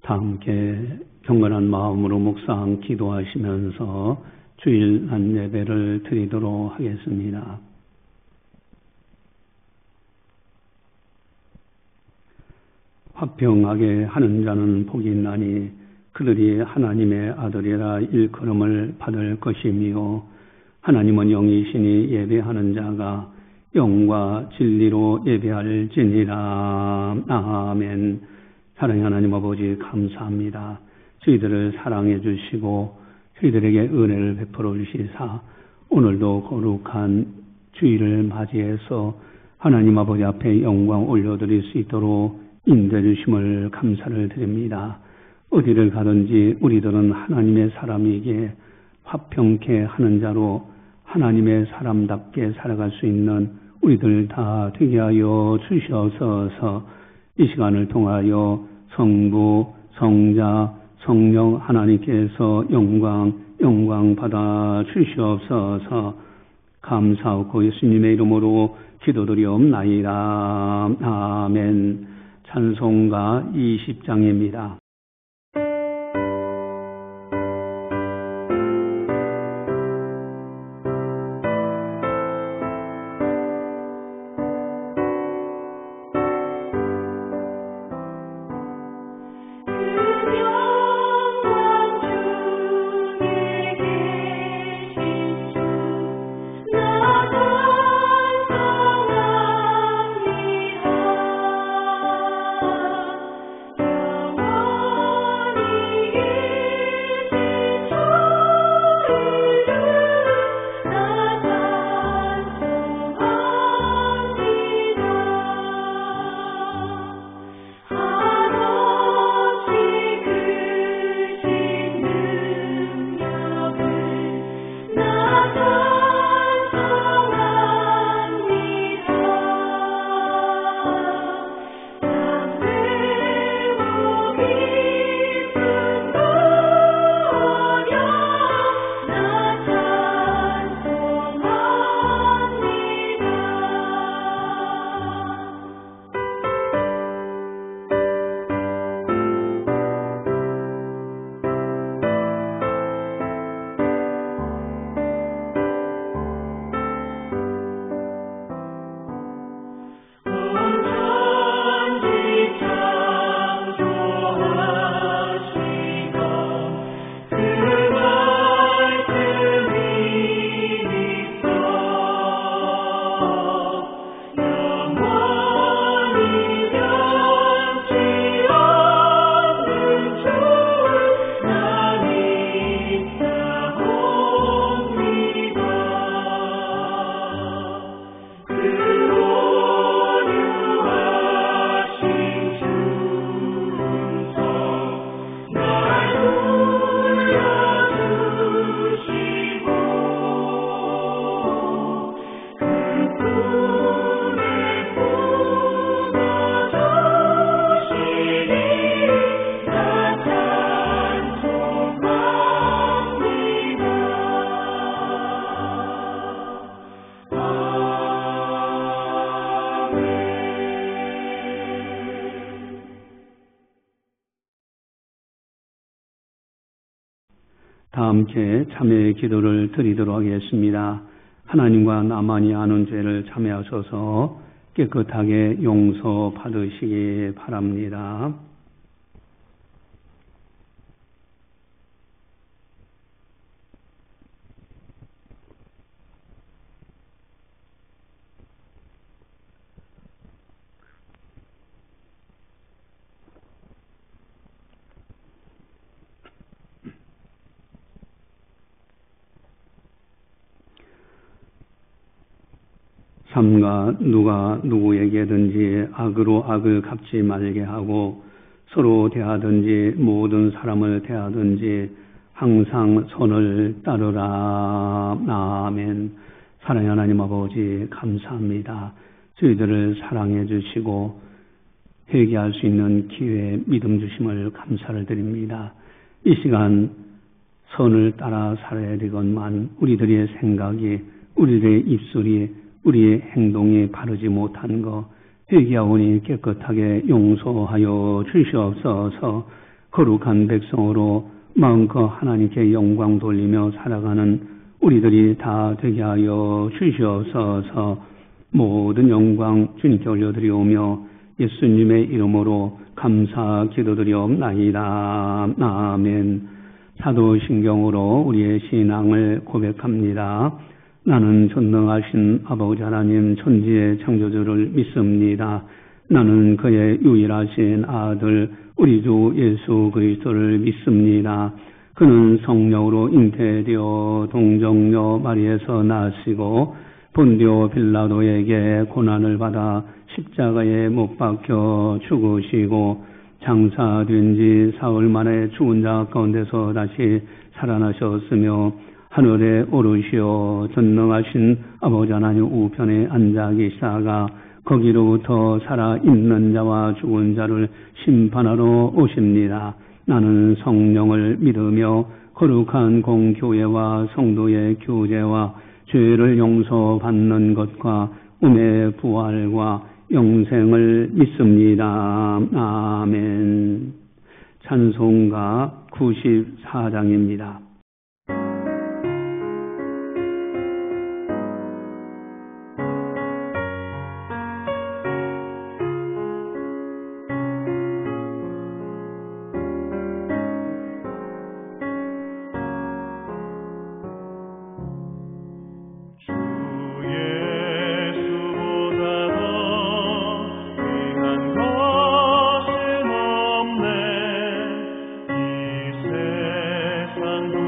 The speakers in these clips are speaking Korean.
다 함께 경건한 마음으로 묵상 기도하시면서 주일 난 예배를 드리도록 하겠습니다. 화평하게 하는 자는 복이 있나니 그들이 하나님의 아들이라 일컬음을 받을 것이며 하나님은 영이시니 예배하는 자가 영과 진리로 예배할지니라. 아멘. 사랑의 하나님 아버지 감사합니다. 저희들을 사랑해 주시고 저희들에게 은혜를 베풀어 주시사 오늘도 거룩한 주일을 맞이해서 하나님 아버지 앞에 영광 올려드릴 수 있도록 인도해 주심을 감사를 드립니다. 어디를 가든지 우리들은 하나님의 사람이기에 화평케 하는 자로 하나님의 사람답게 살아갈 수 있는 우리들 다 되게 하여 주시옵소서. 이 시간을 통하여 성부, 성자, 성령 하나님께서 영광 받아 주시옵소서. 감사하고 예수님의 이름으로 기도드리옵나이다. 아멘. 찬송가 20장입니다. 다 함께 참회의 기도를 드리도록 하겠습니다. 하나님과 나만이 아는 죄를 참회하셔서 깨끗하게 용서받으시기 바랍니다. 삼가 누가 누구에게든지 악으로 악을 갚지 말게 하고 서로 대하든지 모든 사람을 대하든지 항상 선을 따르라. 아멘. 사랑의 하나님 아버지 감사합니다. 저희들을 사랑해 주시고 회개할 수 있는 기회 믿음 주심을 감사를 드립니다. 이 시간 선을 따라 살아야 되건만 우리들의 생각이 우리들의 입술이 우리의 행동이 바르지 못한 것 회개하오니 깨끗하게 용서하여 주시옵소서. 거룩한 백성으로 마음껏 하나님께 영광 돌리며 살아가는 우리들이 다 되게 하여 주시옵소서. 모든 영광 주님께 올려드리오며 예수님의 이름으로 감사 기도드리옵나이다. 아멘. 사도신경으로 우리의 신앙을 고백합니다. 나는 전능하신 아버지 하나님 천지의 창조주를 믿습니다. 나는 그의 유일하신 아들 우리 주 예수 그리스도를 믿습니다. 그는 성령으로 잉태되어 동정녀 마리에서 나시고 본디오 빌라도에게 고난을 받아 십자가에 못 박혀 죽으시고 장사된 지 사흘 만에 죽은 자 가운데서 다시 살아나셨으며 하늘에 오르시어 전능하신 아버지 하나님 우편에 앉아 계시다가 거기로부터 살아있는 자와 죽은 자를 심판하러 오십니다. 나는 성령을 믿으며 거룩한 공교회와 성도의 교제와 죄를 용서받는 것과 음의 부활과 영생을 믿습니다. 아멘. 찬송가 94장입니다. 세상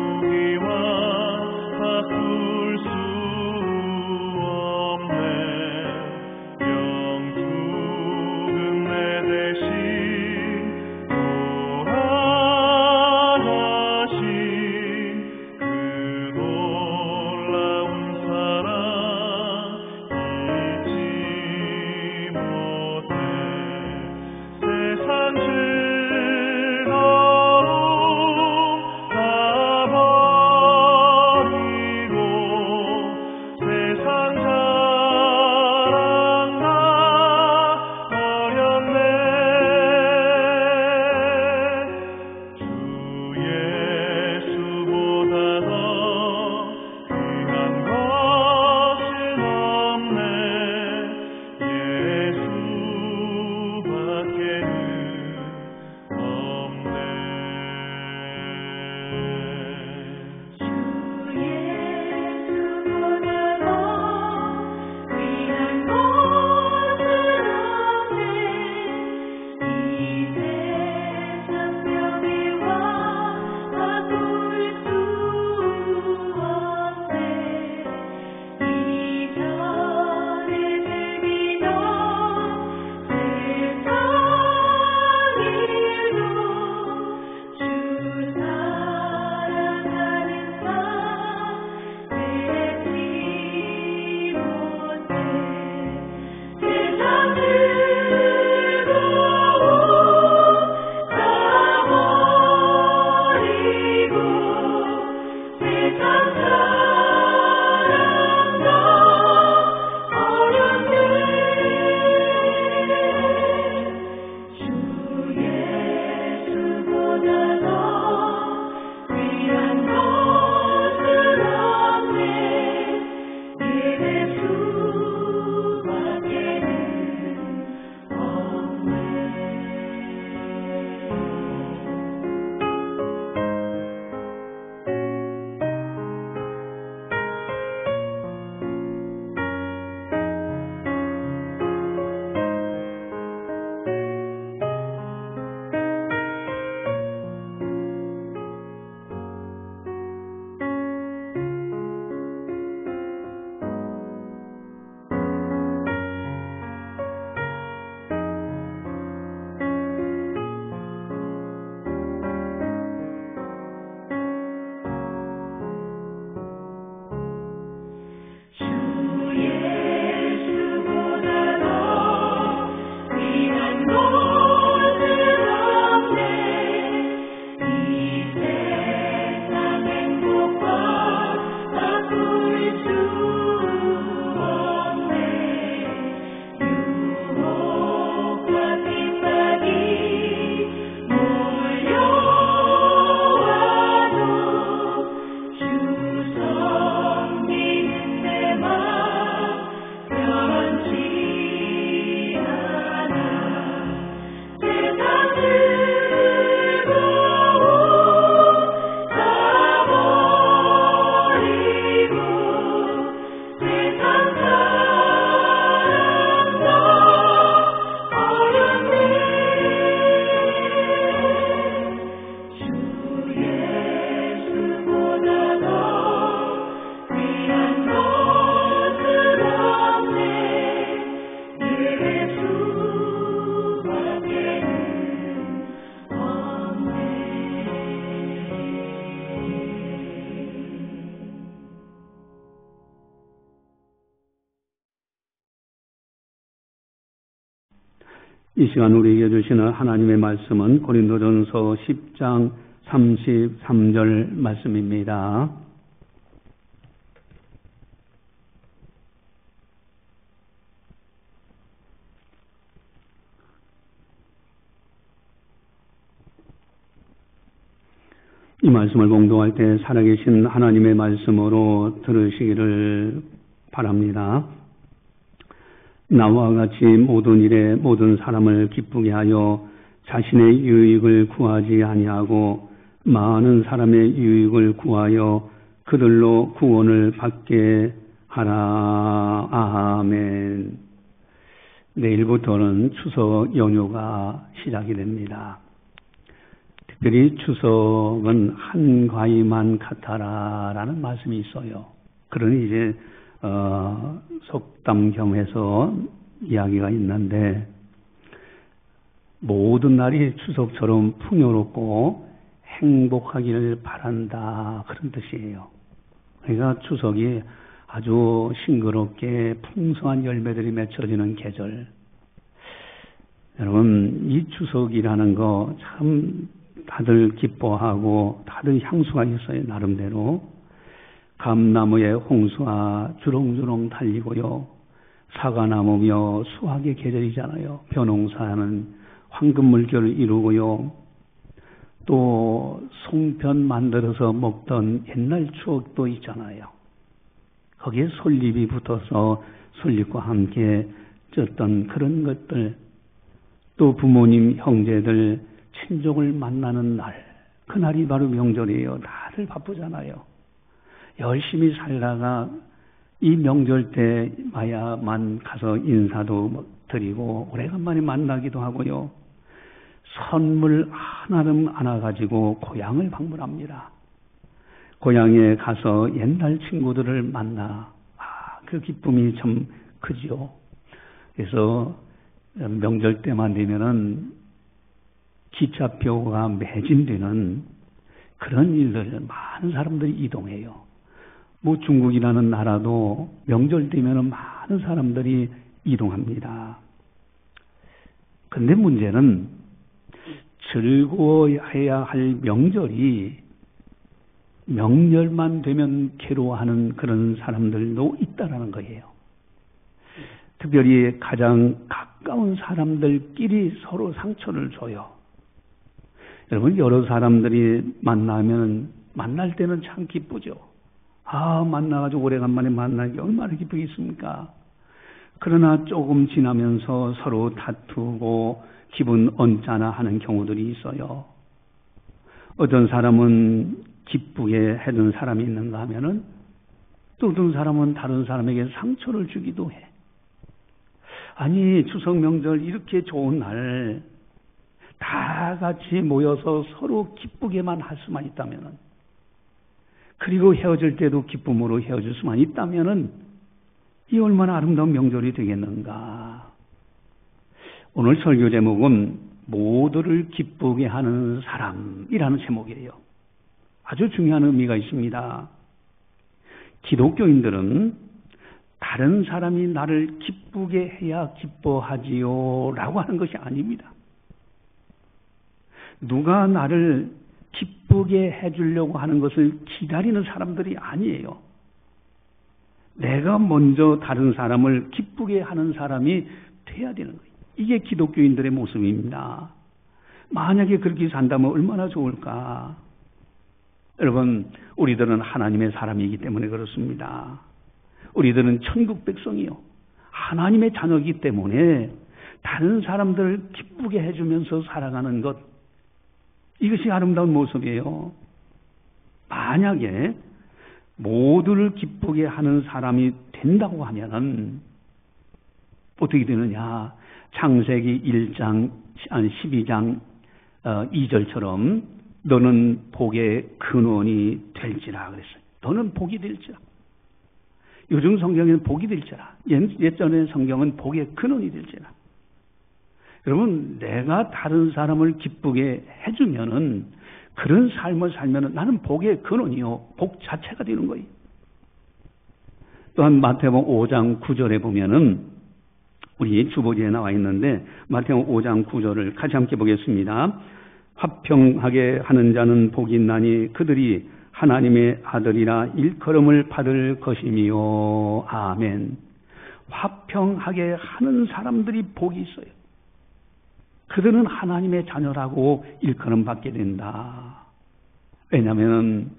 이 시간 우리에게 주시는 하나님의 말씀은 고린도전서 10장 33절 말씀입니다. 이 말씀을 봉독할 때 살아계신 하나님의 말씀으로 들으시기를 바랍니다. 나와 같이 모든 일에 모든 사람을 기쁘게 하여 자신의 유익을 구하지 아니하고 많은 사람의 유익을 구하여 그들로 구원을 받게 하라. 아멘. 내일부터는 추석 연휴가 시작이 됩니다. 특별히 추석은 한가위만 같아라라는 말씀이 있어요. 그러니 이제 속담경에서 이야기가 있는데 모든 날이 추석처럼 풍요롭고 행복하기를 바란다 그런 뜻이에요. 그러니까 추석이 아주 싱그럽게 풍성한 열매들이 맺혀지는 계절. 여러분 이 추석이라는 거 참 다들 기뻐하고 다들 향수가 있어요. 나름대로. 감나무에 홍수가 주렁주렁 달리고요. 사과나무며 수확의 계절이잖아요. 벼농사는 황금물결을 이루고요. 또 송편 만들어서 먹던 옛날 추억도 있잖아요. 거기에 솔잎이 붙어서 솔잎과 함께 쪘던 그런 것들, 또 부모님, 형제들, 친족을 만나는 날, 그날이 바로 명절이에요. 다들 바쁘잖아요. 열심히 살다가 이 명절 때마야만 가서 인사도 드리고 오래간만에 만나기도 하고요. 선물 하나름 안아가지고 고향을 방문합니다. 고향에 가서 옛날 친구들을 만나 그 기쁨이 참 크지요. 그래서 명절 때만 되면은 기차표가 매진되는 그런 일들 많은 사람들이 이동해요. 뭐 중국이라는 나라도 명절 되면 많은 사람들이 이동합니다. 근데 문제는 즐거워해야 할 명절이 명절만 되면 괴로워하는 그런 사람들도 있다라는 거예요. 특별히 가장 가까운 사람들끼리 서로 상처를 줘요. 여러분 여러 사람들이 만나면 만날 때는 참 기쁘죠. 만나가지고 오래간만에 만나기 얼마나 기쁘겠습니까? 그러나 조금 지나면서 서로 다투고 기분 언짢아 하는 경우들이 있어요. 어떤 사람은 기쁘게 해준 사람이 있는가 하면은 또 어떤 사람은 다른 사람에게 상처를 주기도 해. 아니 추석 명절 이렇게 좋은 날 다 같이 모여서 서로 기쁘게만 할 수만 있다면은, 그리고 헤어질 때도 기쁨으로 헤어질 수만 있다면은 이 얼마나 아름다운 명절이 되겠는가. 오늘 설교 제목은 모두를 기쁘게 하는 사람이라는 제목이에요. 아주 중요한 의미가 있습니다. 기독교인들은 다른 사람이 나를 기쁘게 해야 기뻐하지요 라고 하는 것이 아닙니다. 누가 나를 기쁘게 해주려고 하는 것을 기다리는 사람들이 아니에요. 내가 먼저 다른 사람을 기쁘게 하는 사람이 돼야 되는 거예요. 이게 기독교인들의 모습입니다. 만약에 그렇게 산다면 얼마나 좋을까. 여러분 우리들은 하나님의 사람이기 때문에 그렇습니다. 우리들은 천국 백성이요. 하나님의 자녀이기 때문에 다른 사람들을 기쁘게 해주면서 살아가는 것, 이것이 아름다운 모습이에요. 만약에 모두를 기쁘게 하는 사람이 된다고 하면 어떻게 되느냐. 창세기 1장 12장 2절처럼 너는 복의 근원이 될지라 그랬어요. 너는 복이 될지라. 요즘 성경에는 복이 될지라. 옛전의 성경은 복의 근원이 될지라. 여러분 내가 다른 사람을 기쁘게 해주면은 그런 삶을 살면은 나는 복의 근원이요. 복 자체가 되는 거예요. 또한 마태복음 5장 9절에 보면은 우리 주보지에 나와 있는데 마태복음 5장 9절을 같이 함께 보겠습니다. 화평하게 하는 자는 복이 있나니 그들이 하나님의 아들이라 일컬음을 받을 것이미요. 아멘. 화평하게 하는 사람들이 복이 있어요. 그들은 하나님의 자녀라고 일컬음 받게 된다. 왜냐하면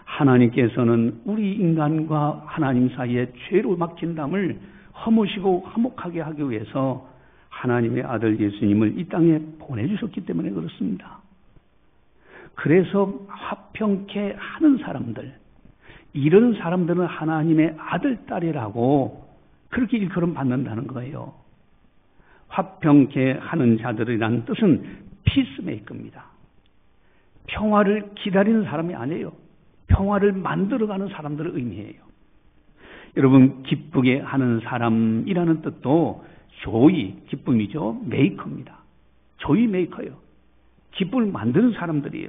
하나님께서는 우리 인간과 하나님 사이에 죄로 막힌 담을 허무시고 화목하게 하기 위해서 하나님의 아들 예수님을 이 땅에 보내주셨기 때문에 그렇습니다. 그래서 화평케 하는 사람들, 이런 사람들은 하나님의 아들, 딸이라고 그렇게 일컬음 받는다는 거예요. 화평케 하는 자들이라는 뜻은 피스메이커입니다. 평화를 기다리는 사람이 아니에요. 평화를 만들어가는 사람들을 의미해요. 여러분, 기쁘게 하는 사람이라는 뜻도 조이, 기쁨이죠. 메이커입니다. 조이 메이커예요. 기쁨을 만드는 사람들이에요.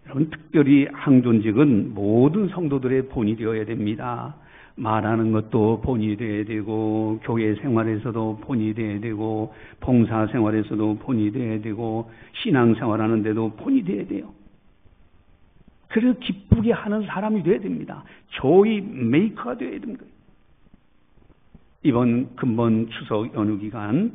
여러분, 특별히 항존직은 모든 성도들의 본이 되어야 됩니다. 말하는 것도 본이 되어야 되고, 교회 생활에서도 본이 되어야 되고, 봉사 생활에서도 본이 되어야 되고, 신앙 생활하는데도 본이 되어야 돼요. 그래서 기쁘게 하는 사람이 되어야 됩니다. 조이 메이커가 되어야 됩니다. 이번 근본 추석 연휴 기간,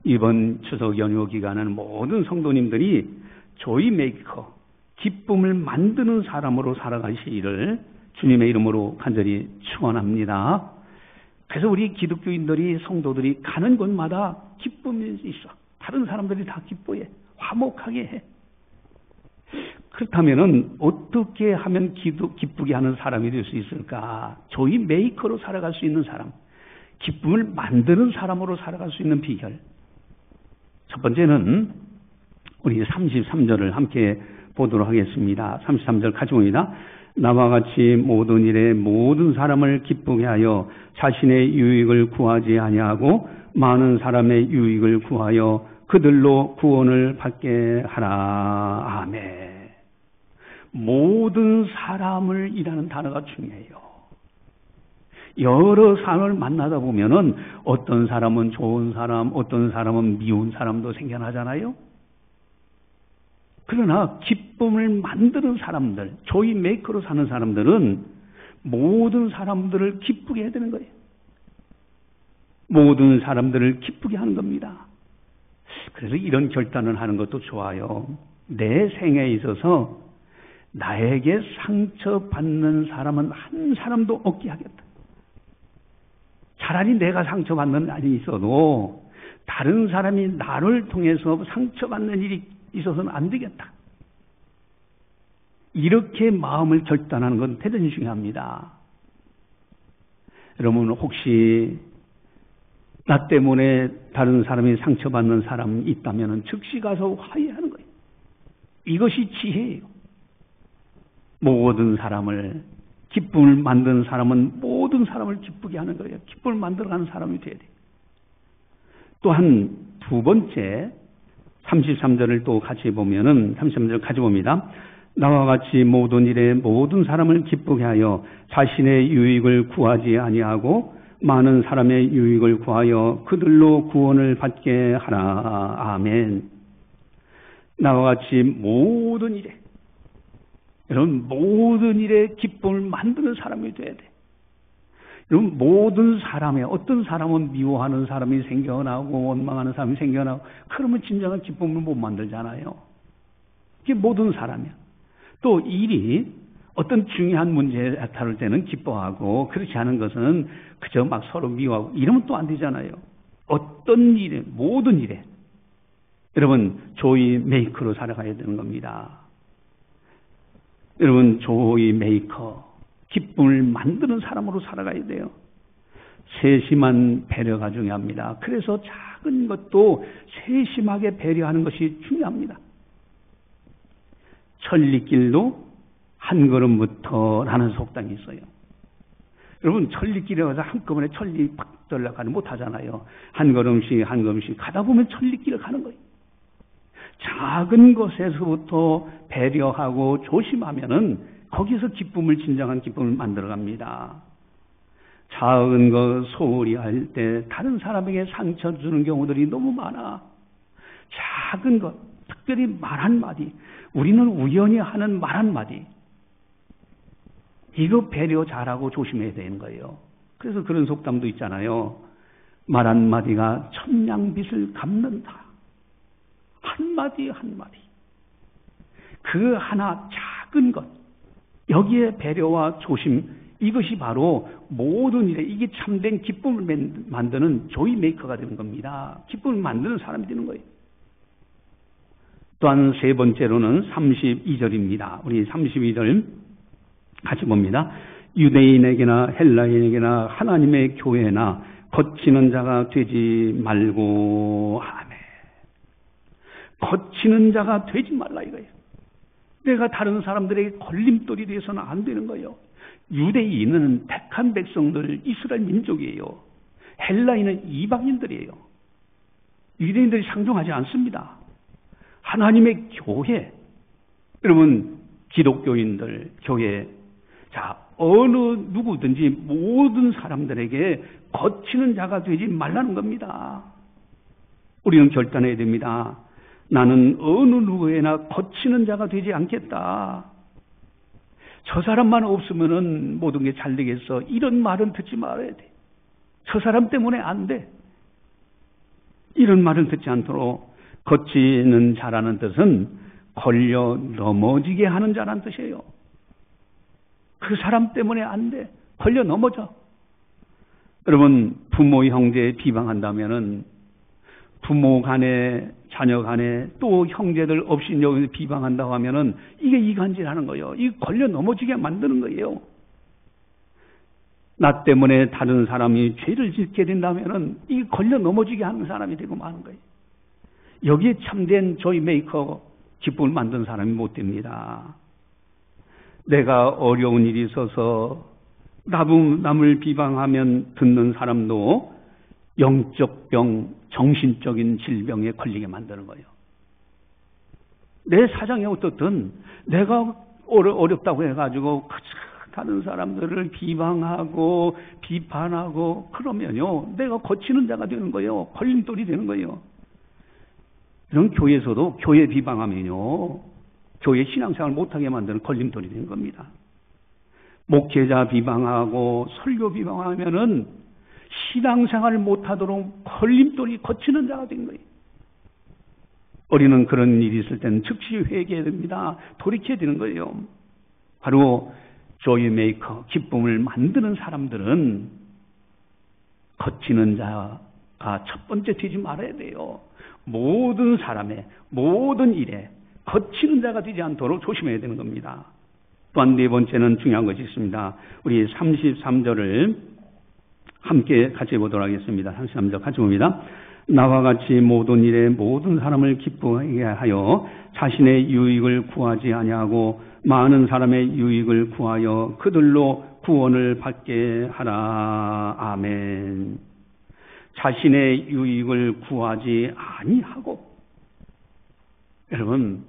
이번 추석 연휴 기간은 모든 성도님들이 조이 메이커, 기쁨을 만드는 사람으로 살아가시기를 주님의 이름으로 간절히 축원합니다. 그래서 우리 기독교인들이, 성도들이 가는 곳마다 기쁨이 있어. 다른 사람들이 다 기뻐해. 화목하게 해. 그렇다면은 어떻게 하면 기쁘게 하는 사람이 될 수 있을까? 조이 메이커로 살아갈 수 있는 사람, 기쁨을 만드는 사람으로 살아갈 수 있는 비결. 첫 번째는 우리 33절을 함께 보도록 하겠습니다. 33절 같이 봅니다. 나와 같이 모든 일에 모든 사람을 기쁘게 하여 자신의 유익을 구하지 아니하고 많은 사람의 유익을 구하여 그들로 구원을 받게 하라. 아멘. 모든 사람을 이라는 단어가 중요해요. 여러 사람을 만나다 보면은 어떤 사람은 좋은 사람, 어떤 사람은 미운 사람도 생겨나잖아요. 그러나 기쁨을 만드는 사람들, 조이 메이커로 사는 사람들은 모든 사람들을 기쁘게 해야 되는 거예요. 모든 사람들을 기쁘게 하는 겁니다. 그래서 이런 결단을 하는 것도 좋아요. 내 생에 있어서 나에게 상처받는 사람은 한 사람도 없게 하겠다. 차라리 내가 상처받는 날이 있어도 다른 사람이 나를 통해서 상처받는 일이 있어서는 안 되겠다. 이렇게 마음을 결단하는 건 대단히 중요합니다. 여러분, 혹시 나 때문에 다른 사람이 상처받는 사람이 있다면 즉시 가서 화해하는 거예요. 이것이 지혜예요. 모든 사람을, 기쁨을 만드는 사람은 모든 사람을 기쁘게 하는 거예요. 기쁨을 만들어가는 사람이 돼야 돼요. 또한 두 번째, 33절을 또 같이 보면은 33절 같이 봅니다. 나와 같이 모든 일에 모든 사람을 기쁘게 하여 자신의 유익을 구하지 아니하고 많은 사람의 유익을 구하여 그들로 구원을 받게 하라. 아멘. 나와 같이 모든 일에, 여러분, 모든 일에 기쁨을 만드는 사람이 돼야 돼. 여러분, 모든 사람에, 어떤 사람은 미워하는 사람이 생겨나고 원망하는 사람이 생겨나고, 그러면 진정한 기쁨을 못 만들잖아요. 그게 모든 사람이야. 또 일이 어떤 중요한 문제에 다룰 때는 기뻐하고, 그렇지 않은 것은 그저 막 서로 미워하고 이러면 또 안 되잖아요. 어떤 일에, 모든 일에 여러분, 조이 메이커로 살아가야 되는 겁니다. 여러분, 조이 메이커, 기쁨을 만드는 사람으로 살아가야 돼요. 세심한 배려가 중요합니다. 그래서 작은 것도 세심하게 배려하는 것이 중요합니다. 천리길도 한 걸음부터라는 속담이 있어요. 여러분, 천리길에 가서 한꺼번에 천리 팍 들어가는 못하잖아요. 한 걸음씩 한 걸음씩 가다 보면 천리길을 가는 거예요. 작은 것에서부터 배려하고 조심하면은 거기서 기쁨을, 진정한 기쁨을 만들어갑니다. 작은 것 소홀히 할 때 다른 사람에게 상처 주는 경우들이 너무 많아. 작은 것, 특별히 말 한마디, 우리는 우연히 하는 말 한마디, 이거 배려 잘하고 조심해야 되는 거예요. 그래서 그런 속담도 있잖아요. 말 한마디가 천냥빚을 갚는다. 한마디 한마디. 그 하나 작은 것, 여기에 배려와 조심, 이것이 바로 모든 일에 이게 참된 기쁨을 만드는 조이 메이커가 되는 겁니다. 기쁨을 만드는 사람이 되는 거예요. 또한 세 번째로는 32절입니다. 우리 32절 같이 봅니다. 유대인에게나 헬라인에게나 하나님의 교회나 거치는 자가 되지 말고 아멘. 거치는 자가 되지 말라 이거예요. 내가 다른 사람들에게 걸림돌이 돼서는 안 되는 거예요. 유대인은 택한 백성들 이스라엘 민족이에요. 헬라인은 이방인들이에요. 유대인들이 상종하지 않습니다. 하나님의 교회, 여러분 기독교인들 교회, 자 어느 누구든지 모든 사람들에게 거치는 자가 되지 말라는 겁니다. 우리는 결단해야 됩니다. 나는 어느 누구에나 거치는 자가 되지 않겠다. 저 사람만 없으면은 모든 게 잘 되겠어. 이런 말은 듣지 말아야 돼. 저 사람 때문에 안 돼. 이런 말은 듣지 않도록. 거치는 자라는 뜻은 걸려 넘어지게 하는 자라는 뜻이에요. 그 사람 때문에 안 돼. 걸려 넘어져. 여러분, 부모 형제 비방한다면은 부모 간에 자녀 간에 또 형제들 없이 여기서 비방한다고 하면은 이게 이간질하는 거예요. 이게 걸려 넘어지게 만드는 거예요. 나 때문에 다른 사람이 죄를 짓게 된다면은 이게 걸려 넘어지게 하는 사람이 되고 마는 거예요. 여기에 참된 조이 메이커, 기쁨을 만든 사람이 못 됩니다. 내가 어려운 일이 있어서 남을 비방하면 듣는 사람도 영적 병, 정신적인 질병에 걸리게 만드는 거예요. 내 사정이 어떻든 내가 어렵다고 해가지고 다른 사람들을 비방하고 비판하고 그러면요, 내가 거치는 자가 되는 거예요. 걸림돌이 되는 거예요. 이런 교회에서도 교회 비방하면요, 교회 신앙생활 못하게 만드는 걸림돌이 되는 겁니다. 목회자 비방하고 설교 비방하면은 신앙생활을 못하도록 걸림돌이 거치는 자가 된 거예요. 우리는 그런 일이 있을 때는 즉시 회개해야 됩니다. 돌이켜야 되는 거예요. 바로 조이 메이커, 기쁨을 만드는 사람들은 거치는 자가 첫 번째 되지 말아야 돼요. 모든 사람의 모든 일에 거치는 자가 되지 않도록 조심해야 되는 겁니다. 또한 네 번째는 중요한 것이 있습니다. 우리 33절을 함께 같이 보도록 하겠습니다. 33절 같이 봅니다. 나와 같이 모든 일에 모든 사람을 기쁘게 하여 자신의 유익을 구하지 아니하고 많은 사람의 유익을 구하여 그들로 구원을 받게 하라. 아멘. 자신의 유익을 구하지 아니하고, 여러분,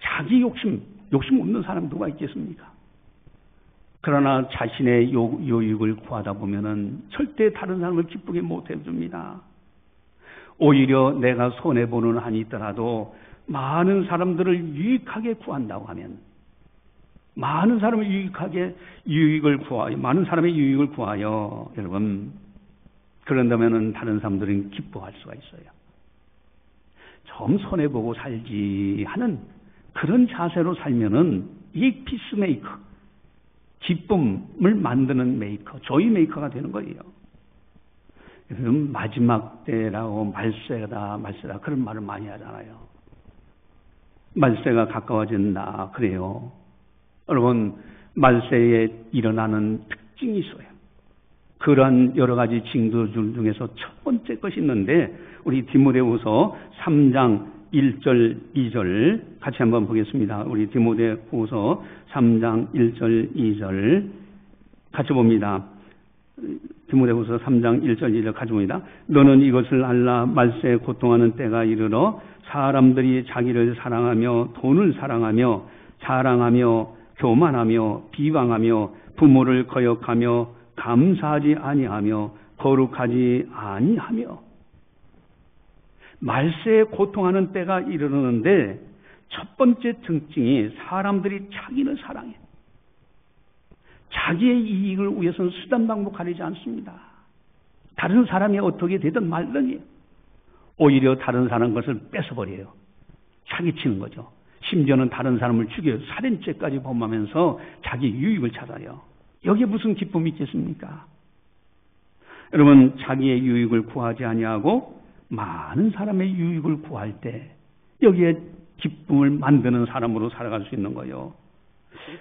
자기 욕심 없는 사람 누가 있겠습니까? 그러나 자신의 유익을 구하다 보면은 절대 다른 사람을 기쁘게 못 해줍니다. 오히려 내가 손해보는 한이 있더라도 많은 사람들을 유익하게 구한다고 하면, 많은 사람을 많은 사람의 유익을 구하여, 여러분, 그런다면은 다른 사람들은 기뻐할 수가 있어요. 좀 손해보고 살지 하는 그런 자세로 살면은 이 피스메이커, 기쁨을 만드는 메이커, 조이 메이커가 되는 거예요. 마지막 때라고 말세다 그런 말을 많이 하잖아요. 말세가 가까워진다 그래요. 여러분, 말세에 일어나는 특징이 있어요. 그러한 여러 가지 징조들 중에서 첫 번째 것이 있는데, 우리 디모데후서 3장 1절 2절 같이 한번 보겠습니다. 우리 디모데후서 3장 1절 2절 같이 봅니다. 디모데후서 3장 1절 2절 같이 봅니다. 너는 이것을 알라. 말세에 고통하는 때가 이르러 사람들이 자기를 사랑하며 돈을 사랑하며 자랑하며 교만하며 비방하며 부모를 거역하며 감사하지 아니하며 거룩하지 아니하며. 말세에 고통하는 때가 이르르는데 첫 번째 특징이 사람들이 자기를 사랑해. 자기의 이익을 위해서는 수단 방법 가리지 않습니다. 다른 사람이 어떻게 되든 말든지 오히려 다른 사람 것을 뺏어버려요. 사기치는 거죠. 심지어는 다른 사람을 죽여 살인죄까지 범하면서 자기 유익을 찾아요. 여기에 무슨 기쁨이 있겠습니까? 여러분, 자기의 유익을 구하지 아니하고 많은 사람의 유익을 구할 때 여기에 기쁨을 만드는 사람으로 살아갈 수 있는 거예요.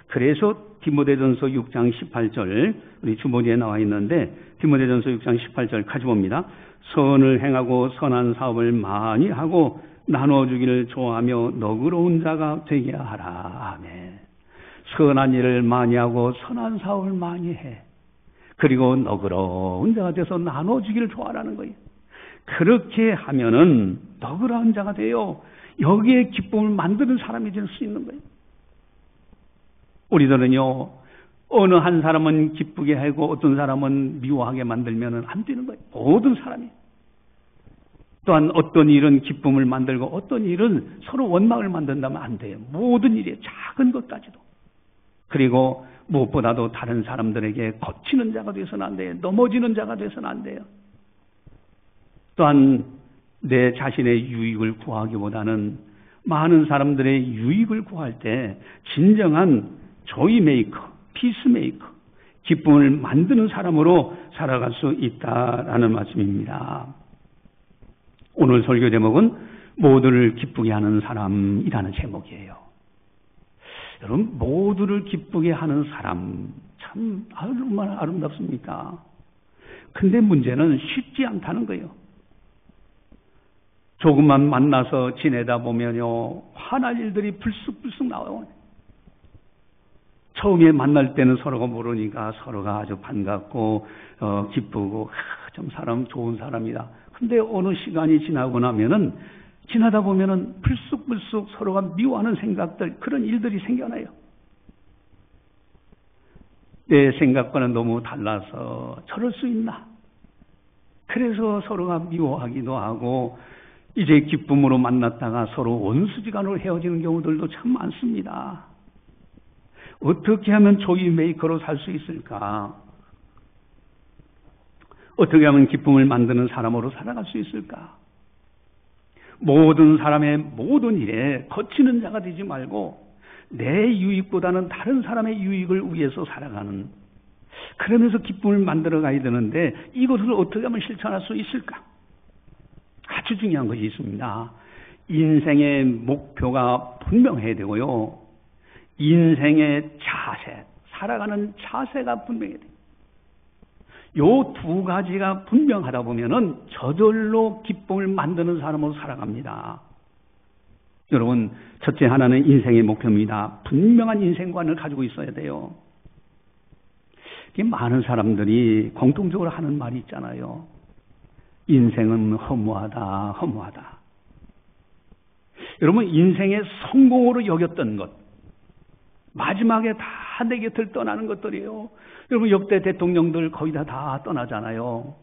그래서 디모데전서 6장 18절 우리 주보지에 나와 있는데 디모데전서 6장 18절 같이 봅니다. 선을 행하고 선한 사업을 많이 하고 나눠주기를 좋아하며 너그러운 자가 되게 하라. 아멘. 선한 일을 많이 하고 선한 사업을 많이 해. 그리고 너그러운 자가 돼서 나눠주기를 좋아하라는 거예요. 그렇게 하면은 너그러운 자가 돼요. 여기에 기쁨을 만드는 사람이 될 수 있는 거예요. 우리들은요, 어느 한 사람은 기쁘게 하고 어떤 사람은 미워하게 만들면 안 되는 거예요. 모든 사람이. 또한 어떤 일은 기쁨을 만들고 어떤 일은 서로 원망을 만든다면 안 돼요. 모든 일에 작은 것까지도. 그리고 무엇보다도 다른 사람들에게 거치는 자가 되어서는 안 돼요. 넘어지는 자가 되어서는 안 돼요. 또한 내 자신의 유익을 구하기보다는 많은 사람들의 유익을 구할 때 진정한 조이 메이커, 피스 메이커, 기쁨을 만드는 사람으로 살아갈 수 있다라는 말씀입니다. 오늘 설교 제목은 모두를 기쁘게 하는 사람이라는 제목이에요. 여러분, 모두를 기쁘게 하는 사람 참 얼마나 아름답습니까? 근데 문제는 쉽지 않다는 거예요. 조금만 만나서 지내다 보면요, 화날 일들이 불쑥불쑥 나와요. 처음에 만날 때는 서로가 모르니까 서로가 아주 반갑고 기쁘고 좀 사람 좋은 사람이다. 근데 어느 시간이 지나고 나면은 지나다 보면은 불쑥불쑥 서로가 미워하는 생각들, 그런 일들이 생겨나요. 내 생각과는 너무 달라서 저럴 수 있나? 그래서 서로가 미워하기도 하고 이제 기쁨으로 만났다가 서로 원수지간으로 헤어지는 경우들도 참 많습니다. 어떻게 하면 조이 메이커로 살 수 있을까? 어떻게 하면 기쁨을 만드는 사람으로 살아갈 수 있을까? 모든 사람의 모든 일에 거치는 자가 되지 말고 내 유익보다는 다른 사람의 유익을 위해서 살아가는, 그러면서 기쁨을 만들어 가야 되는데 이것을 어떻게 하면 실천할 수 있을까? 아주 중요한 것이 있습니다. 인생의 목표가 분명해야 되고요. 인생의 자세, 살아가는 자세가 분명해야 돼요. 요 두 가지가 분명하다 보면은 저절로 기쁨을 만드는 사람으로 살아갑니다. 여러분, 첫째 하나는 인생의 목표입니다. 분명한 인생관을 가지고 있어야 돼요. 많은 사람들이 공통적으로 하는 말이 있잖아요. 인생은 허무하다, 허무하다. 여러분, 인생의 성공으로 여겼던 것, 마지막에 다 내 곁을 떠나는 것들이에요. 여러분, 역대 대통령들 거의 다 떠나잖아요.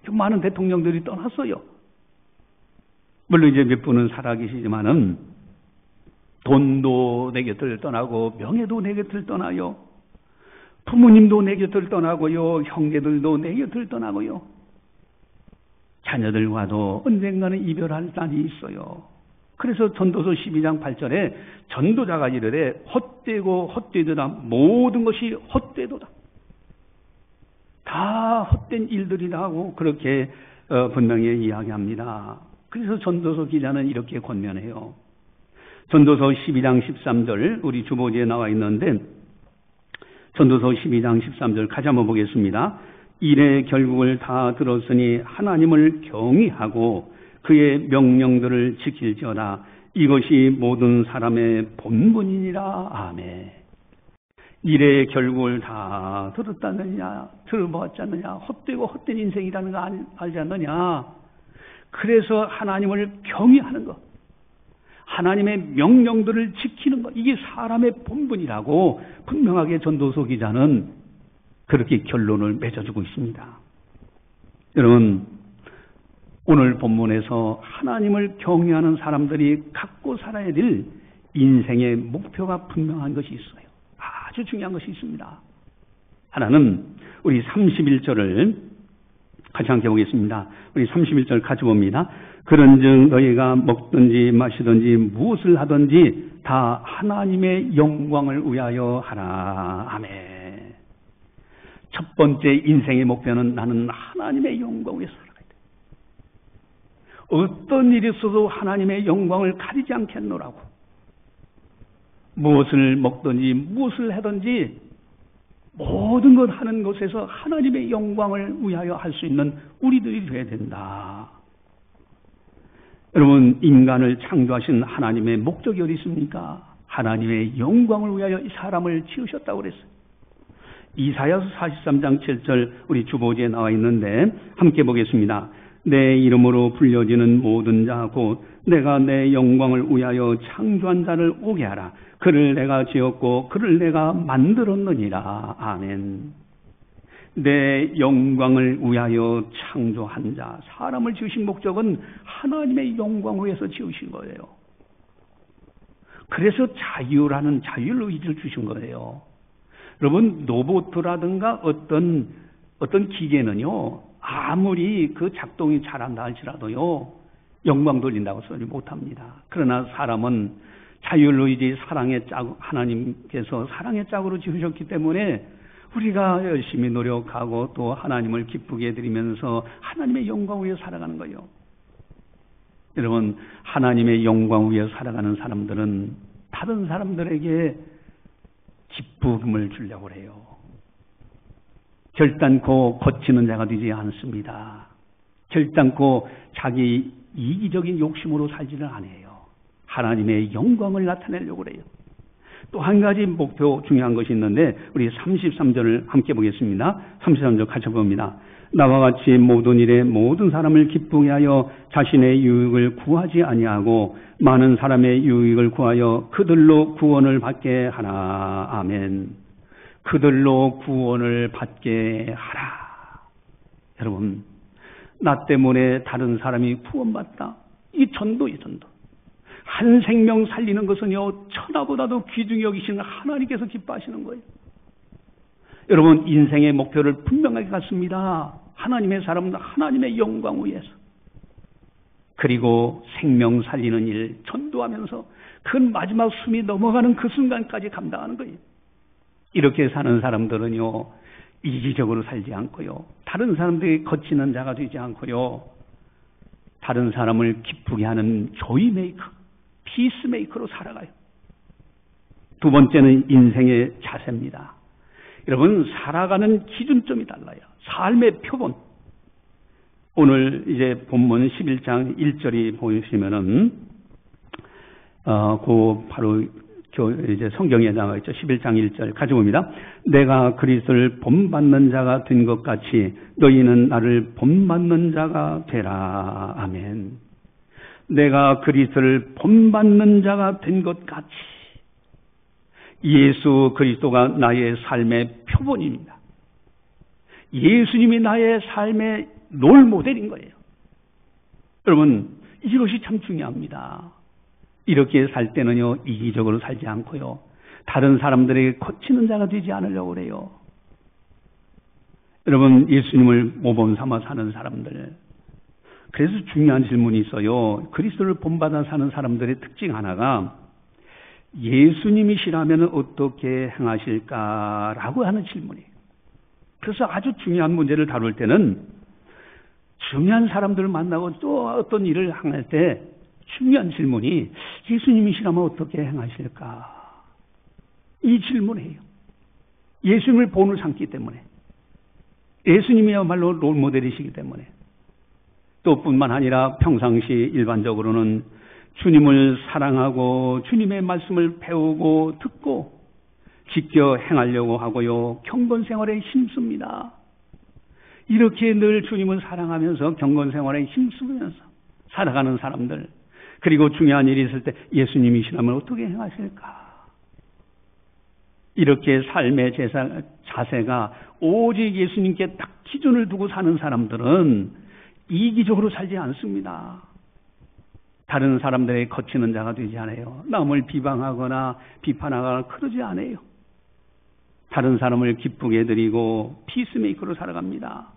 많은 대통령들이 떠났어요. 물론 이제 몇 분은 살아계시지만은 돈도 내 곁을 떠나고 명예도 내 곁을 떠나요. 부모님도 내 곁을 떠나고요. 형제들도 내 곁을 떠나고요. 자녀들과도 언젠가는 이별할 날이 있어요. 그래서 전도서 12장 8절에 전도자가 이르되 헛되고 헛되도다, 모든 것이 헛되도다. 다 헛된 일들이다 하고 그렇게 분명히 이야기합니다. 그래서 전도서 기자는 이렇게 권면해요. 전도서 12장 13절 우리 주보지에 나와 있는데 전도서 12장 13절 같이 한번 보겠습니다. 일의 결국을 다 들었으니 하나님을 경외하고 그의 명령들을 지킬지어다. 이것이 모든 사람의 본분이니라. 아멘. 일의 결국을 다 들었다느냐, 들어보았지 않느냐, 헛되고 헛된 인생이라는 거 알지 않느냐. 그래서 하나님을 경외하는 것, 하나님의 명령들을 지키는 것, 이게 사람의 본분이라고 분명하게 전도서 기자는 그렇게 결론을 맺어주고 있습니다. 여러분, 오늘 본문에서 하나님을 경외하는 사람들이 갖고 살아야 될 인생의 목표가 분명한 것이 있어요. 아주 중요한 것이 있습니다. 하나는 우리 31절을 같이 함께 보겠습니다. 우리 31절 같이 봅니다. 그런즉 너희가 먹든지 마시든지 무엇을 하든지 다 하나님의 영광을 위하여 하라. 아멘. 첫 번째 인생의 목표는 나는 하나님의 영광을 위해서 살아가야 돼. 어떤 일이 있어도 하나님의 영광을 가리지 않겠노라고. 무엇을 먹든지 무엇을 하든지 모든 것 하는 것에서 하나님의 영광을 위하여 할 수 있는 우리들이 되어야 된다. 여러분, 인간을 창조하신 하나님의 목적이 어디 있습니까? 하나님의 영광을 위하여 이 사람을 지으셨다고 그랬어요. 이사야서 43장 7절 우리 주보지에 나와 있는데 함께 보겠습니다. 내 이름으로 불려지는 모든 자 곧 내가 내 영광을 위하여 창조한 자를 오게 하라. 그를 내가 지었고 그를 내가 만들었느니라. 아멘. 내 영광을 위하여 창조한 자, 사람을 지으신 목적은 하나님의 영광을 위해서 지으신 거예요. 그래서 자유라는 자율의지를 주신 거예요. 여러분, 로봇이라든가 어떤 기계는요, 아무리 그 작동이 잘한다 할지라도요, 영광 돌린다고 소리 못합니다. 그러나 사람은 자율의지 사랑의 짝, 하나님께서 사랑의 짝으로 지으셨기 때문에 우리가 열심히 노력하고 또 하나님을 기쁘게 해드리면서 하나님의 영광 위에 살아가는 거예요. 여러분, 하나님의 영광 위에 살아가는 사람들은 다른 사람들에게 기쁨을 주려고 해요. 결단코 거치는 자가 되지 않습니다. 결단코 자기 이기적인 욕심으로 살지를 않아요. 하나님의 영광을 나타내려고 해요. 또 한 가지 목표 중요한 것이 있는데 우리 33절을 함께 보겠습니다. 33절 같이 봅니다. 나와 같이 모든 일에 모든 사람을 기쁘게 하여 자신의 유익을 구하지 아니하고 많은 사람의 유익을 구하여 그들로 구원을 받게 하라. 아멘. 그들로 구원을 받게 하라. 여러분, 나 때문에 다른 사람이 구원받다. 이 전도. 한 생명 살리는 것은요, 천하보다도 귀중히 여기시는 하나님께서 기뻐하시는 거예요. 여러분, 인생의 목표를 분명하게 갖습니다. 하나님의 사람은 하나님의 영광 위해서. 그리고 생명 살리는 일 전도하면서 그 마지막 숨이 넘어가는 그 순간까지 감당하는 거예요. 이렇게 사는 사람들은요, 이기적으로 살지 않고요, 다른 사람들이 거치는 자가 되지 않고요, 다른 사람을 기쁘게 하는 조이메이커, 피스메이커로 살아가요. 두 번째는 인생의 자세입니다. 여러분, 살아가는 기준점이 달라요. 삶의 표본. 오늘 이제 본문 11장 1절이 보시면은, 바로 이제 성경에 나와 있죠. 11장 1절 같이 봅니다. 내가 그리스도를 본받는 자가 된 것 같이 너희는 나를 본받는 자가 되라. 아멘. 내가 그리스도를 본받는 자가 된 것 같이 예수 그리스도가 나의 삶의 표본입니다. 예수님이 나의 삶의 롤 모델인 거예요. 여러분, 이것이 참 중요합니다. 이렇게 살 때는요, 이기적으로 살지 않고요, 다른 사람들에게 거치는 자가 되지 않으려고 그래요. 여러분, 예수님을 모범 삼아 사는 사람들, 그래서 중요한 질문이 있어요. 그리스도를 본받아 사는 사람들의 특징 하나가 예수님이시라면 어떻게 행하실까라고 하는 질문이에요. 그래서 아주 중요한 문제를 다룰 때는 중요한 사람들을 만나고 또 어떤 일을 할 때 중요한 질문이 예수님이시라면 어떻게 행하실까? 이 질문이에요. 예수님을 본을 삼기 때문에, 예수님이야말로 롤모델이시기 때문에, 또 뿐만 아니라 평상시 일반적으로는 주님을 사랑하고 주님의 말씀을 배우고 듣고 지켜 행하려고 하고요, 경건생활에 힘씁니다. 이렇게 늘 주님을 사랑하면서 경건생활에 힘쓰면서 살아가는 사람들, 그리고 중요한 일이 있을 때 예수님이시라면 어떻게 행하실까? 이렇게 삶의 자세가 오직 예수님께 딱 기준을 두고 사는 사람들은 이기적으로 살지 않습니다. 다른 사람들의 거치는 자가 되지 않아요. 남을 비방하거나 비판하거나 그러지 않아요. 다른 사람을 기쁘게 해드리고 피스메이커로 살아갑니다.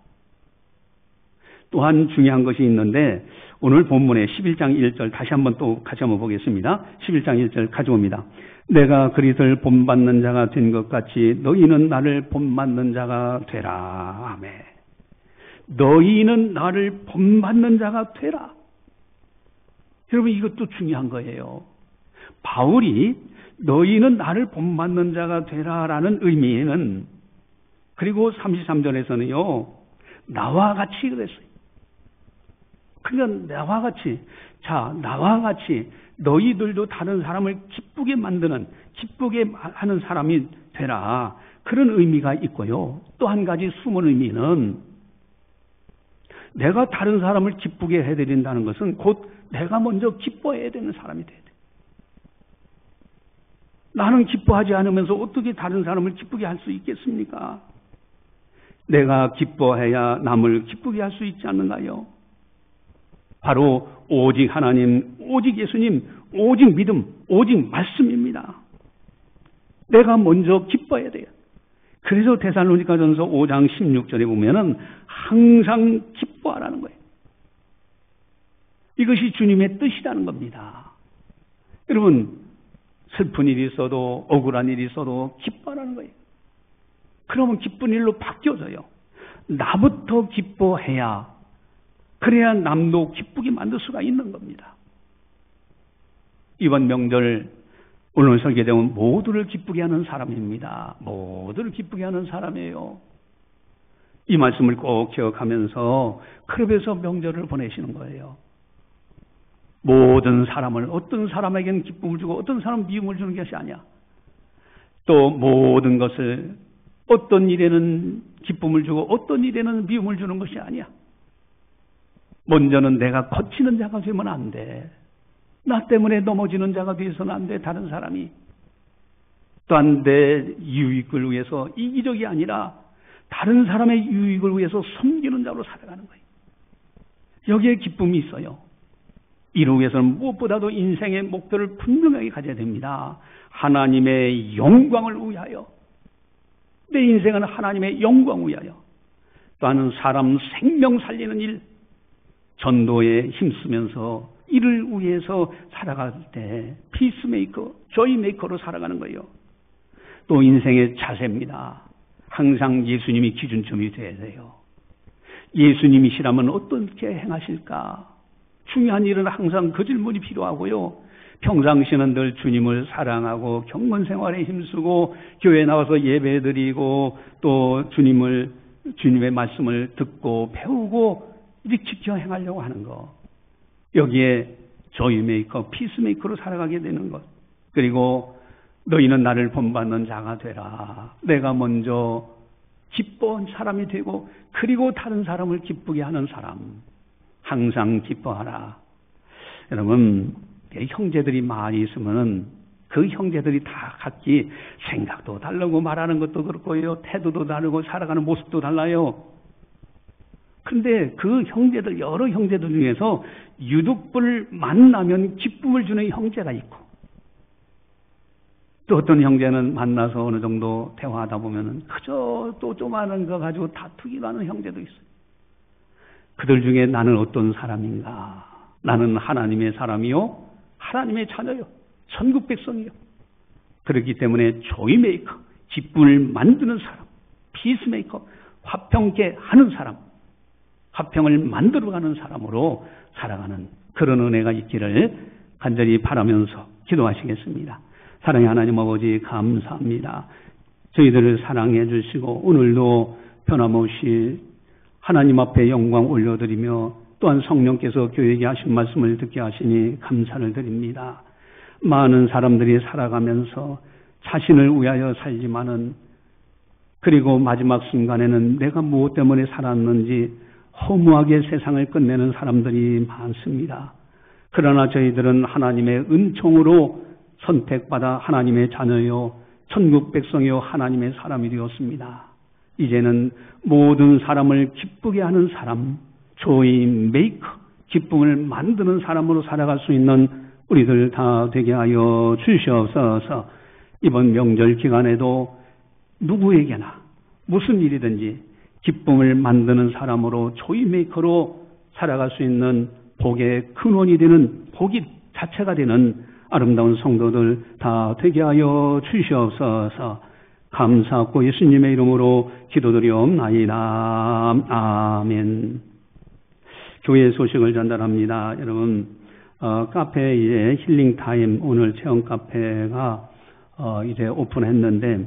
또한 중요한 것이 있는데 오늘 본문에 11장 1절 다시 한번 보겠습니다. 11장 1절 가져옵니다. 내가 그리스도를 본받는 자가 된 것 같이 너희는 나를 본받는 자가 되라. 아멘. 너희는 나를 본받는 자가 되라. 여러분 이것도 중요한 거예요. 바울이 너희는 나를 본받는 자가 되라라는 의미에는 그리고 33절에서는요. 나와 같이 그랬어요. 그러니까 나와 같이 나와 같이 너희들도 다른 사람을 기쁘게 하는 사람이 되라. 그런 의미가 있고요. 또 한 가지 숨은 의미는 내가 다른 사람을 기쁘게 해드린다는 것은 곧 내가 먼저 기뻐해야 되는 사람이 돼야 돼. 나는 기뻐하지 않으면서 어떻게 다른 사람을 기쁘게 할 수 있겠습니까? 내가 기뻐해야 남을 기쁘게 할 수 있지 않는가요? 바로 오직 하나님, 오직 예수님, 오직 믿음, 오직 말씀입니다. 내가 먼저 기뻐해야 돼요. 그래서 데살로니가전서 5장 16절에 보면은 항상 기뻐하라는 거예요. 이것이 주님의 뜻이라는 겁니다. 여러분 슬픈 일이 있어도 억울한 일이 있어도 기뻐하라는 거예요. 그러면 기쁜 일로 바뀌어져요. 나부터 기뻐해야 그래야 남도 기쁘게 만들 수가 있는 겁니다. 이번 명절 오늘 설계되면 모두를 기쁘게 하는 사람입니다. 모두를 기쁘게 하는 사람이에요. 이 말씀을 꼭 기억하면서 클럽에서 명절을 보내시는 거예요. 모든 사람을 어떤 사람에게는 기쁨을 주고 어떤 사람은 미움을 주는 것이 아니야. 또 모든 것을 어떤 일에는 기쁨을 주고 어떤 일에는 미움을 주는 것이 아니야. 먼저는 내가 거치는 자가 되면 안 돼. 나 때문에 넘어지는 자가 되어서는 안 돼. 다른 사람이. 또한 내 유익을 위해서 이기적이 아니라 다른 사람의 유익을 위해서 섬기는 자로 살아가는 거예요. 여기에 기쁨이 있어요. 이를 위해서는 무엇보다도 인생의 목표를 분명하게 가져야 됩니다. 하나님의 영광을 위하여. 내 인생은 하나님의 영광을 위하여. 또한 사람 생명 살리는 일, 전도에 힘쓰면서 이를 위해서 살아갈 때 피스메이커, 조이메이커로 살아가는 거예요. 또 인생의 자세입니다. 항상 예수님이 기준점이 되어야 돼요. 예수님이시라면 어떻게 행하실까? 중요한 일은 항상 그 질문이 필요하고요. 평상시는 늘 주님을 사랑하고 경건 생활에 힘쓰고 교회 나와서 예배드리고 또 주님의 말씀을 듣고 배우고 이렇게 지켜 행하려고 하는 거. 여기에 조이메이커, 피스메이커로 살아가게 되는 것. 그리고 너희는 나를 본받는 자가 되라. 내가 먼저 기뻐한 사람이 되고 그리고 다른 사람을 기쁘게 하는 사람. 항상 기뻐하라. 여러분, 형제들이 많이 있으면은 그 형제들이 다 각기 생각도 다르고 말하는 것도 그렇고요. 태도도 다르고 살아가는 모습도 달라요. 그런데 그 형제들, 여러 형제들 중에서 유독불 만나면 기쁨을 주는 형제가 있고 또 어떤 형제는 만나서 어느 정도 대화하다 보면은 그저 또 조그마한 거 가지고 다투기도 하는 형제도 있어요. 그들 중에 나는 어떤 사람인가? 나는 하나님의 사람이요, 하나님의 자녀요, 천국 백성이요. 그렇기 때문에 조이메이커, 기쁨을 만드는 사람, 피스메이커, 화평케 하는 사람, 화평을 만들어가는 사람으로 살아가는 그런 은혜가 있기를 간절히 바라면서 기도하시겠습니다. 사랑의 하나님 아버지 감사합니다. 저희들을 사랑해 주시고 오늘도 변함없이 하나님 앞에 영광 올려드리며 또한 성령께서 교회에게 하신 말씀을 듣게 하시니 감사를 드립니다. 많은 사람들이 살아가면서 자신을 위하여 살지만은 그리고 마지막 순간에는 내가 무엇 때문에 살았는지 허무하게 세상을 끝내는 사람들이 많습니다. 그러나 저희들은 하나님의 은총으로 선택받아 하나님의 자녀요, 천국 백성이요, 하나님의 사람이 되었습니다. 이제는 모든 사람을 기쁘게 하는 사람, 조이 메이커, 기쁨을 만드는 사람으로 살아갈 수 있는 우리들 다 되게 하여 주시옵소서. 이번 명절 기간에도 누구에게나 무슨 일이든지 기쁨을 만드는 사람으로 조이 메이커로 살아갈 수 있는 복의 근원이 되는, 복이 자체가 되는 아름다운 성도들 다 되게 하여 주시옵소서. 감사하고 예수님의 이름으로 기도드리옵나이다. 아멘. 교회 소식을 전달합니다. 여러분, 카페에 힐링타임 오늘 체험 카페가 이제 오픈했는데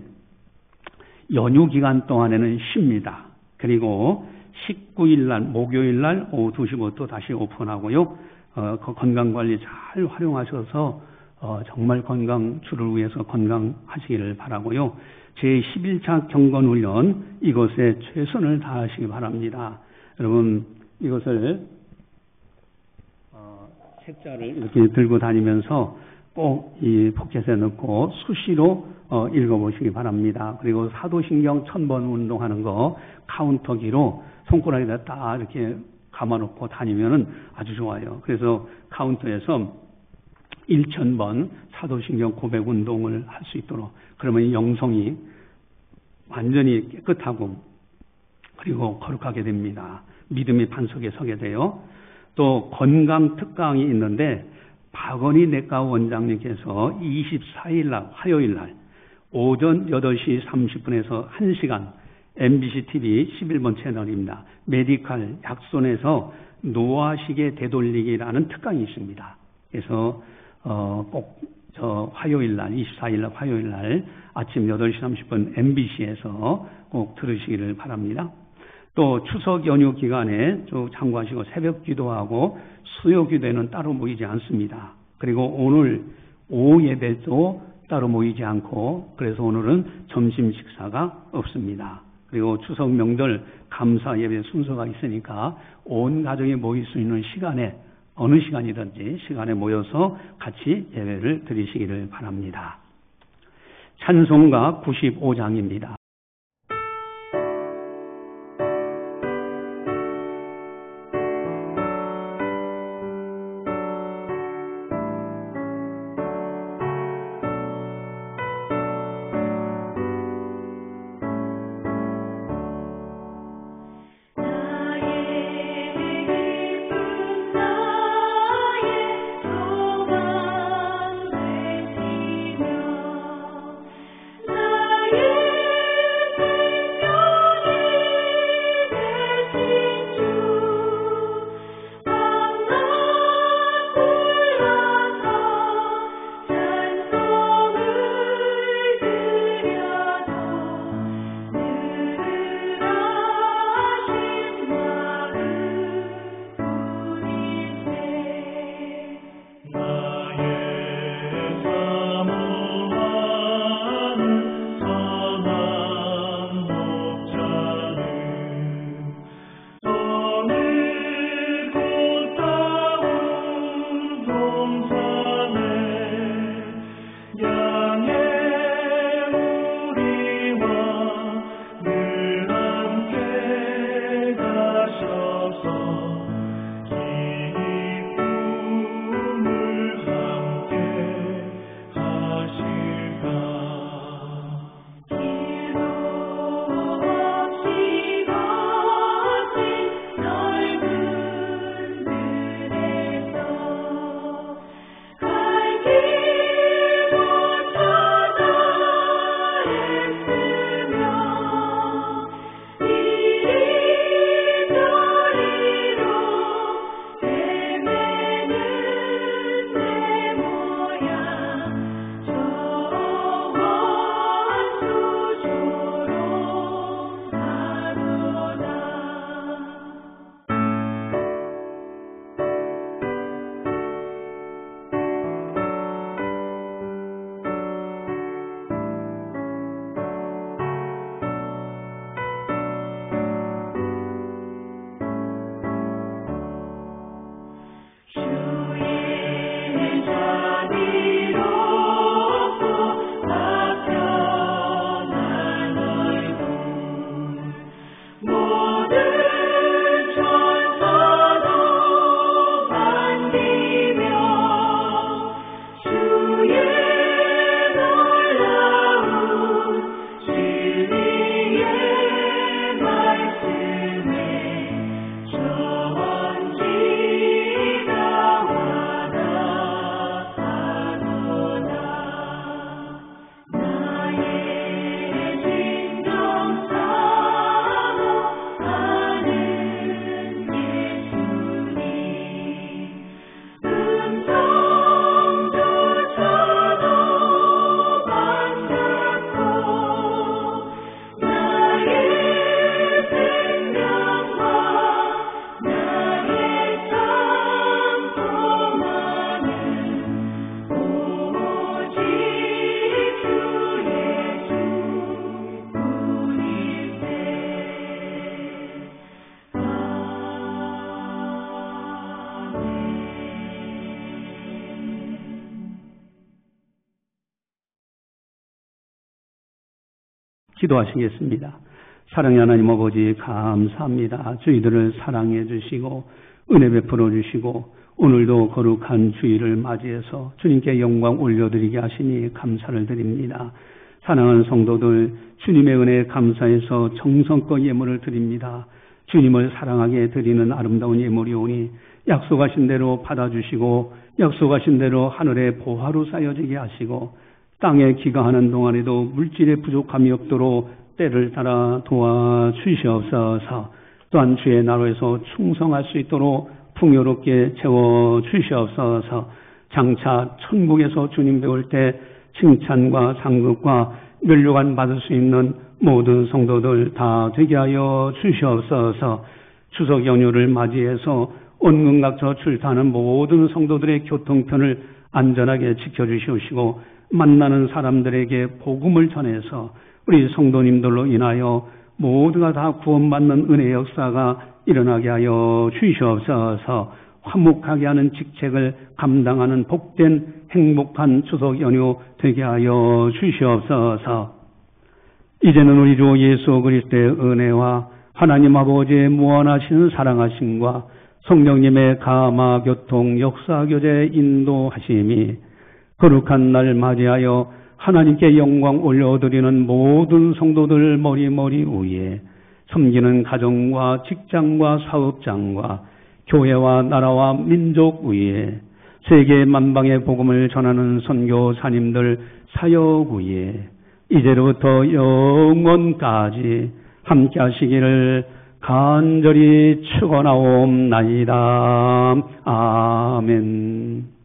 연휴 기간 동안에는 쉽니다. 그리고 19일 날 목요일 날 오후 2시부터 다시 오픈하고요. 건강관리 잘 활용하셔서 정말 주를 위해서 건강하시기를 바라고요. 제11차 경건훈련 이것에 최선을 다하시기 바랍니다. 여러분, 이것을 책자를 이렇게 들고 다니면서 꼭 이 포켓에 넣고 수시로 읽어보시기 바랍니다. 그리고 사도신경 1000번 운동하는 거 카운터기로 손가락에다 딱 이렇게 감아놓고 다니면은 아주 좋아요. 그래서 카운터에서 1000번 사도신경 고백 운동을 할 수 있도록, 그러면 영성이 완전히 깨끗하고 그리고 거룩하게 됩니다. 믿음의 반석에 서게 돼요. 또 건강 특강이 있는데 박원희 내과 원장님께서 24일 날 화요일 날 오전 8시 30분에서 1시간 MBC TV 11번 채널입니다. 메디칼 약손에서 노화시계 되돌리기라는 특강이 있습니다. 그래서 꼭 화요일 날 24일 날 화요일 날 아침 8시 30분 MBC에서 꼭 들으시기를 바랍니다. 또 추석 연휴 기간에 쭉 참고하시고 새벽 기도하고 수요 기도에는 따로 모이지 않습니다. 그리고 오늘 오후 예배도 따로 모이지 않고, 그래서 오늘은 점심 식사가 없습니다. 그리고 추석 명절 감사 예배 순서가 있으니까 온 가족이 모일 수 있는 시간에, 어느 시간이든지 시간에 모여서 같이 예배를 드리시기를 바랍니다. 찬송가 95장입니다. 나의 기도하시겠습니다. 사랑의 하나님 아버지 감사합니다. 저희들을 사랑해 주시고 은혜 베풀어 주시고 오늘도 거룩한 주일을 맞이해서 주님께 영광 올려드리게 하시니 감사를 드립니다. 사랑하는 성도들 주님의 은혜에 감사해서 정성껏 예물을 드립니다. 주님을 사랑하게 드리는 아름다운 예물이 오니 약속하신 대로 받아주시고 약속하신 대로 하늘의 보화로 쌓여지게 하시고 땅에 기가하는 동안에도 물질의 부족함이 없도록 때를 따라 도와주시옵소서. 또한 주의 나라에서 충성할 수 있도록 풍요롭게 채워주시옵소서. 장차 천국에서 주님 배울 때 칭찬과 상급과 면류관 받을 수 있는 모든 성도들 다 되게 하여 주시옵소서. 추석 연휴를 맞이해서 온근각처 출타하는 모든 성도들의 교통편을 안전하게 지켜주시고 만나는 사람들에게 복음을 전해서 우리 성도님들로 인하여 모두가 다 구원받는 은혜의 역사가 일어나게 하여 주시옵소서. 화목하게 하는 직책을 감당하는 복된 행복한 추석 연휴 되게 하여 주시옵소서. 이제는 우리 주 예수 그리스도의 은혜와 하나님 아버지의 무한하신 사랑하심과 성령님의 감화 교통 역사 교제 인도하심이 거룩한 날 맞이하여 하나님께 영광 올려드리는 모든 성도들 머리 위에 섬기는 가정과 직장과 사업장과 교회와 나라와 민족 위에 세계 만방의 복음을 전하는 선교사님들 사역 위에 이제로부터 영원까지 함께 하시기를 간절히 축원하옵나이다. 아멘.